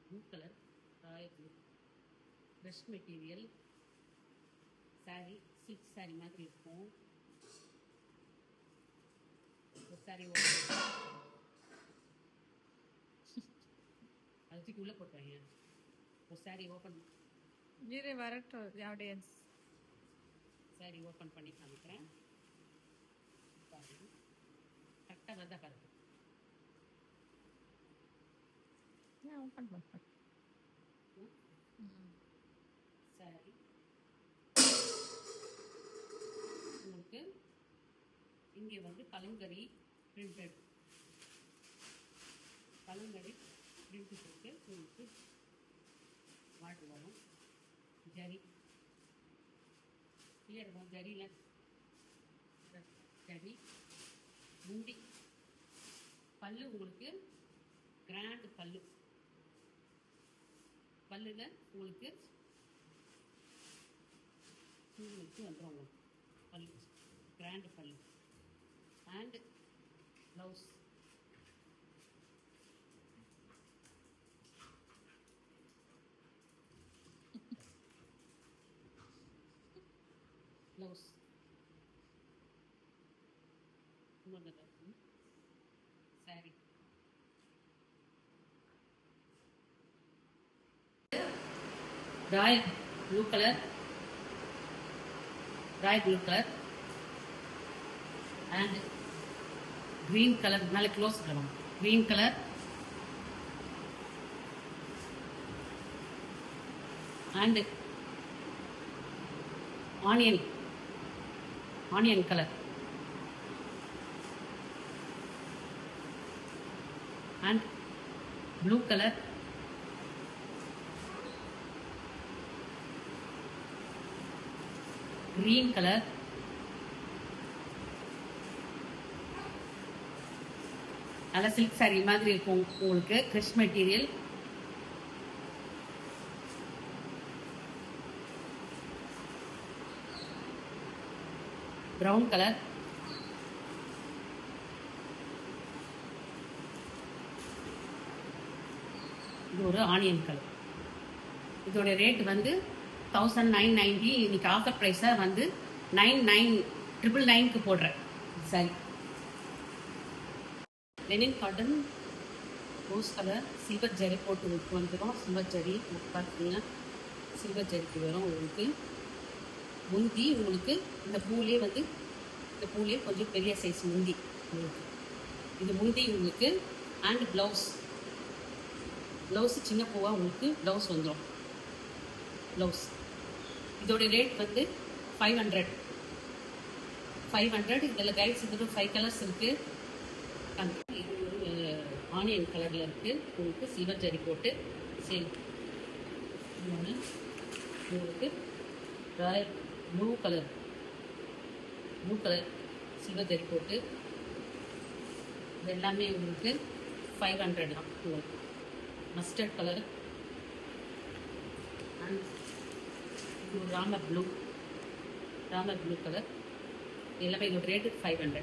blue color royal blue fresh material saree silk saree மாதிரி இருக்கும் ஒரு saree அதுக்கு உள்ள போட்டாங்க ஒரு saree ஓபன் நீரே வரட்டும் ஆடியன்ஸ் saree ஓபன் பண்ணி காமிக்கிறேன் கரெக்டா வந்தா பாருங்க நான் ஓபன் பண்றேன் saree உங்களுக்கு இங்கே வந்து கலங்கரி printed கலங்கரி print இருக்கு உங்களுக்கு வாட்டர் வரும் ஜரி கிளியர் வரும் ஜரியில ஜரி முண்டி பல்லு உங்களுக்கு கிராண்ட் பல்லு பல்லுல உங்களுக்கு வந்துடும் பல்லு கிராண்ட் பல்லு and blouse blouse sorry Royal blue colour and green color மேலே க்ளோஸ் பண்ணணும் green color and onion color and blue color green color நல்ல சில்க் saree மாதிரி இருக்கும் உங்களுக்கு கிறிஷ் மெட்டீரியல் brown color இது ஒரு ஆனியன் கலர் இதோட ரேட் வந்து 1990 இன்னைக்கு ஆஃபர் ப்ரைஸா வந்து 99999க்கு போடுறேன் சரி Lenin cotton rose colour silver zari போட்டு வந்துடும் சில்வர் ஜரி பார்த்தீங்கன்னா சில்வர் ஜரிக்கு வரும் உங்களுக்கு முந்தி உங்களுக்கு இந்த பூலே கொஞ்சம் பெரிய சைஸ் முந்தி உங்களுக்கு இது முந்தி உங்களுக்கு அண்ட் ப்ளவுஸ் சின்ன பூவா உங்களுக்கு ப்ளவுஸ் வந்துடும் ப்ளவுஸ் இதோட ரேட் வந்து 500 இதில் கைட்ஸ் இது 5 கலர்ஸ் இருக்கு இது ஒரு ஆனியன் கலர்ல இருக்கு உங்களுக்கு சில்வர் ஜரி போட்டு சேல் உங்களுக்கு Royal blue colour silver zari போட்டு இது எல்லாமே உங்களுக்கு 500 தான் உங்களுக்கு மஸ்டர்ட் கலர் அண்ட் இது ராமர் ப்ளூ கலர் எல்லாமே இதோட ரேட்டு 500